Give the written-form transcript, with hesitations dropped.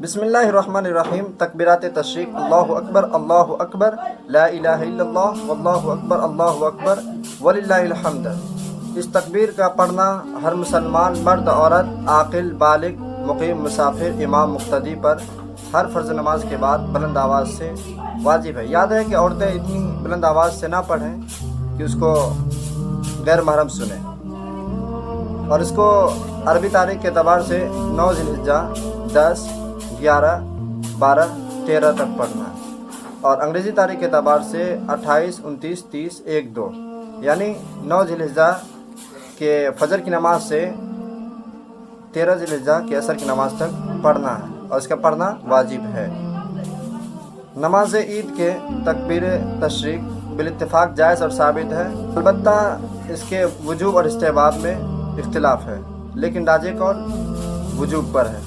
بسم اللہ الرحمن الرحیم۔ تکبیرات تشریق، اللہ اکبر لا الہ الا اللہ واللہ اکبر وللہ الحمد۔ اس تکبیر کا پڑھنا ہر مسلمان مرد عورت عاقل بالغ مقیم مسافر امام مقتدی پر ہر فرض نماز کے بعد بلند آواز سے واجب ہے۔ یاد ہے کہ عورتیں اتنی بلند آواز سے نہ پڑھیں کہ اس کو غیر محرم سنیں، اور اس کو عربی تاریخ کے اعتبار سے 9 ذی الحجہ 10 11 12 13 تک پڑھنا ہے، اور انگریزی تاریخ کے اعتبار سے 28 29 30 1 2، یعنی 9 ذی الحجہ کے فجر کی نماز سے 13 ذی الحجہ کے عصر کی نماز تک پڑھنا ہے، اور اس کا پڑھنا واجب ہے۔ نماز عید کے تکبیر تشریق بالاتفاق جائز اور ثابت ہے، البتہ اس کے وجوب اور استحباب میں اختلاف ہے، لیکن راجح قول وجوب پر ہے۔